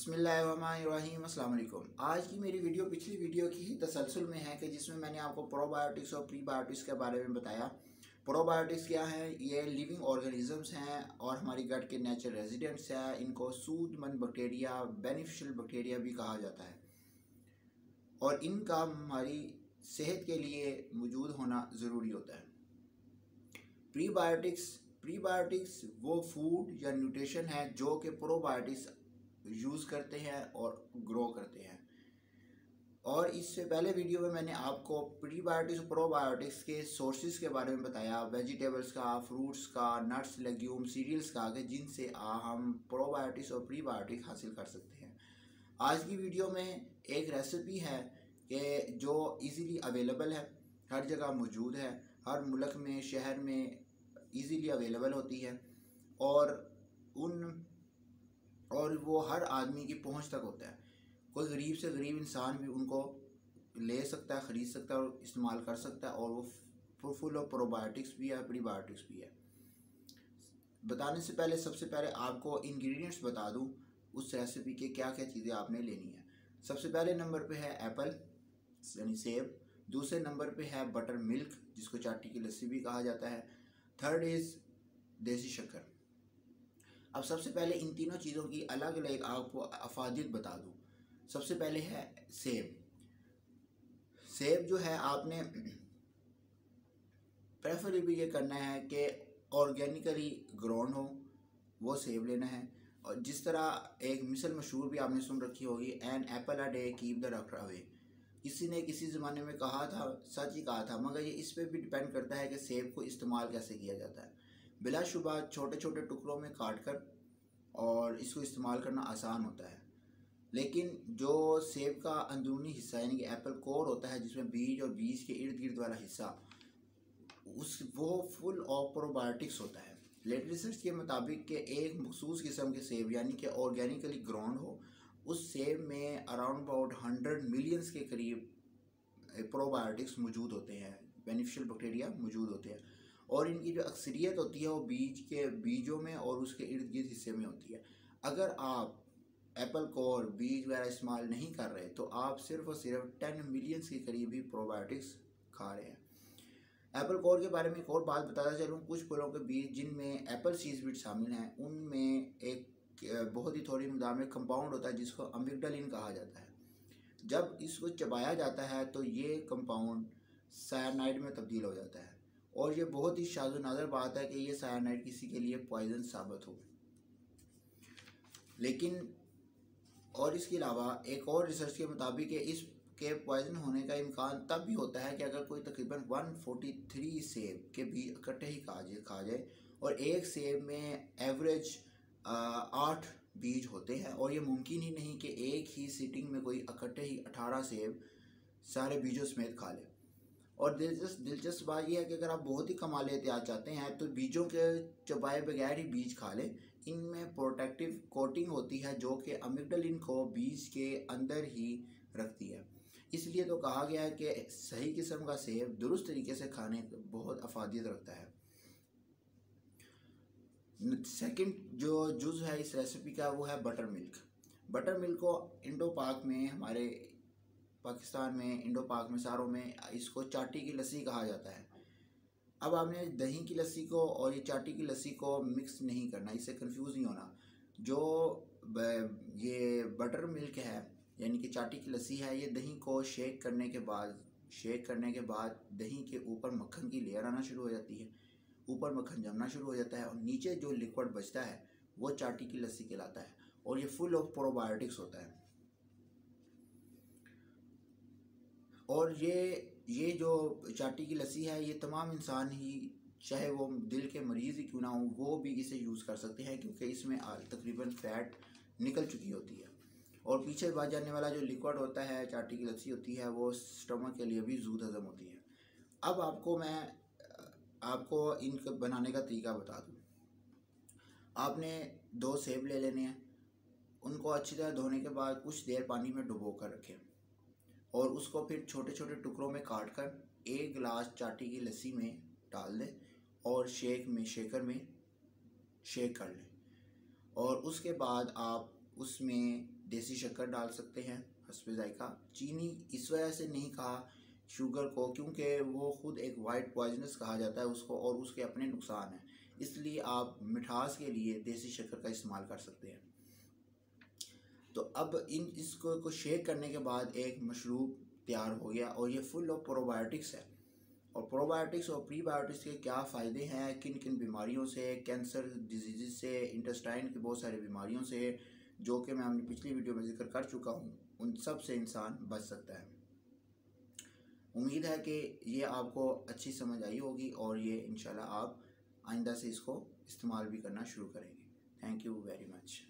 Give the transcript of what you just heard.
बिस्मिल्लाहिर्रहमानिर्रहीम। अस्सलाम वालेकुम। आज की मेरी वीडियो पिछली वीडियो की ही तसलसल में है कि जिसमें मैंने आपको प्रोबायोटिक्स और प्रीबायोटिक्स के बारे में बताया। प्रोबायोटिक्स क्या है? ये लिविंग ऑर्गेनिजम्स हैं और हमारी गट के नेचुरल रेजिडेंट्स हैं। इनको सूदमंद बैक्टीरिया, बेनिफिशियल बैक्टीरिया भी कहा जाता है और इनका हमारी सेहत के लिए मौजूद होना ज़रूरी होता है। प्रीबायोटिक्स वो फूड या न्यूट्रिशन है जो कि प्रोबायोटिक्स यूज़ करते हैं और ग्रो करते हैं। और इससे पहले वीडियो में मैंने आपको प्रीबायोटिक्स और प्रोबायोटिक्स के सोर्सेज के बारे में बताया, वेजिटेबल्स का, फ्रूट्स का, नट्स, लेग्यूम, सीरियल्स का, कि जिनसे हम प्रोबायोटिक्स और प्रीबायोटिक्स हासिल कर सकते हैं। आज की वीडियो में एक रेसिपी है कि जो इजीली अवेलेबल है, हर जगह मौजूद है, हर मुल्क में, शहर में इजीली अवेलेबल होती है और वो हर आदमी की पहुंच तक होता है। कोई गरीब से गरीब इंसान भी उनको ले सकता है, ख़रीद सकता है और इस्तेमाल कर सकता है, और वो फुल ऑफ प्रोबायोटिक्स भी है, प्रीबायोटिक्स भी है। बताने से पहले सबसे पहले आपको इंग्रेडिएंट्स बता दूं उस रेसिपी के, क्या क्या चीज़ें आपने लेनी है। सबसे पहले नंबर पे है एप्पल यानी सेब। दूसरे नंबर पे है बटर मिल्क, जिसको चाटी की लस्सी भी कहा जाता है। थर्ड इज़ देसी शक्कर। अब सबसे पहले इन तीनों चीज़ों की अलग अलग आपको अफादियत बता दूं। सबसे पहले है सेब। सेब जो है, आपने प्रेफरेबली ये करना है कि ऑर्गेनिकली ग्रोन हो, वो सेब लेना है। और जिस तरह एक मिसल मशहूर भी आपने सुन रखी होगी, an apple a day keep the doctor away. किसी ने किसी ज़माने में कहा था, सच ही कहा था, मगर ये इस पर भी डिपेंड करता है कि सेब को इस्तेमाल कैसे किया जाता है। बिलाशुबा छोटे छोटे टुकड़ों में काट कर और इसको इस्तेमाल करना आसान होता है, लेकिन जो सेब का अंदरूनी हिस्सा यानी कि एप्पल कोर होता है, जिसमें बीज और बीज के इर्द गिर्द वाला हिस्सा, वो फुल ऑफ प्रोबायोटिक्स होता है। लेटेस्ट रिसर्च के मुताबिक कि एक मखसूस किस्म के सेब यानी कि ऑर्गेनिकली ग्रोन हो, उस सेब में अराउंड अबाउट 100 मिलियंस के करीब प्रोबायोटिक्स मौजूद होते हैं, बेनिफिशियल बैक्टीरिया मौजूद होते हैं। और इनकी जो अक्सरियत होती है वो बीजों में और उसके इर्द गिर्द हिस्से में होती है। अगर आप एप्पल कोर, बीज वगैरह इस्तेमाल नहीं कर रहे तो आप सिर्फ और सिर्फ 10 मिलियंस के करीब ही प्रोबायोटिक्स खा रहे हैं। एप्पल कोर के बारे में एक और बात बताता चलूँ। कुछ फलों के बीज जिनमें एप्पल सीड्स भी शामिल हैं, उनमें एक बहुत ही थोड़ी मकदार में कंपाउंड होता है जिसको अमिग्डालिन कहा जाता है। जब इसको चबाया जाता है तो ये कंपाउंड सायानाइड में तब्दील हो जाता है, और ये बहुत ही शाज़ व नाज़िर बात है कि ये सायानाइड किसी के लिए पॉइजन साबित हो। लेकिन और इसके अलावा एक और रिसर्च के मुताबिक इसके पॉइजन होने का इम्कान तब भी होता है कि अगर कोई तकरीबन 143 सेब के बीज इकट्ठे ही खा जाए, और एक सेब में एवरेज 8 बीज होते हैं, और ये मुमकिन ही नहीं कि एक ही सीटिंग में कोई इकट्ठे ही 18 सेब सारे बीजों समेत खा ले। और दिलचस्प बात यह है कि अगर आप बहुत ही कमाल एहतियात चाहते हैं तो बीजों के चबाए बगैर ही बीज खा लें। इनमें प्रोटेक्टिव कोटिंग होती है जो कि अमिग्डालिन को बीज के अंदर ही रखती है। इसलिए तो कहा गया है कि सही किस्म का सेब दुरुस्त तरीके से खाने बहुत अफादियत रखता है। सेकंड जो जुज़ है इस रेसिपी का वो है बटर मिल्क। बटर मिल्क को इंडो पाक में, हमारे पाकिस्तान में, इंडो पाक में, सारों में इसको चाटी की लस्सी कहा जाता है। अब आपने दही की लस्सी को और ये चाटी की लस्सी को मिक्स नहीं करना, इससे कंफ्यूज नहीं होना। जो ये बटर मिल्क है यानी कि चाटी की लस्सी है, ये दही को शेक करने के बाद दही के ऊपर मक्खन की लेयर आना शुरू हो जाती है, ऊपर मक्खन जमना शुरू हो जाता है, और नीचे जो लिक्विड बचता है वो चाटी की लस्सी कहलाता है, और ये फुल ऑफ प्रोबायोटिक्स होता है। और ये जो चाटी की लस्सी है, ये तमाम इंसान ही, चाहे वो दिल के मरीज़ ही क्यों ना हो, वो भी इसे यूज़ कर सकते हैं, क्योंकि इसमें तकरीबन फ़ैट निकल चुकी होती है, और पीछे बच जाने वाला जो लिक्विड होता है, चाटी की लस्सी होती है, वो स्टमक के लिए भी जूद हज़म होती है। अब आपको इनका बनाने का तरीका बता दूँ। आपने 2 सेब ले लेने हैं, उनको अच्छी तरह धोने के बाद कुछ देर पानी में डुबो कर रखें, और उसको फिर छोटे छोटे टुकड़ों में काट कर 1 गिलास चाटी की लस्सी में डाल दें और शेकर में शेक कर लें। और उसके बाद आप उसमें देसी शक्कर डाल सकते हैं हस्बे जायका। चीनी इस वजह से नहीं कहा शुगर को, क्योंकि वो खुद एक वाइट पॉइजनस कहा जाता है उसको, और उसके अपने नुकसान हैं, इसलिए आप मिठास के लिए देसी शक्कर का इस्तेमाल कर सकते हैं। तो अब इसको शेक करने के बाद एक मशरूब तैयार हो गया, और ये फुल ऑफ प्रोबायोटिक्स है। और प्रोबायोटिक्स और प्रीबायोटिक्स के क्या फ़ायदे हैं, किन किन बीमारियों से, कैंसर डिजीज़ से, इंटेस्टाइन की बहुत सारी बीमारियों से, जो कि मैं अपनी पिछली वीडियो में जिक्र कर चुका हूँ, उन सब से इंसान बच सकता है। उम्मीद है कि ये आपको अच्छी समझ आई होगी, और ये इंशाल्लाह आप आइंदा से इसको इस्तेमाल भी करना शुरू करेंगे। Thank you very much.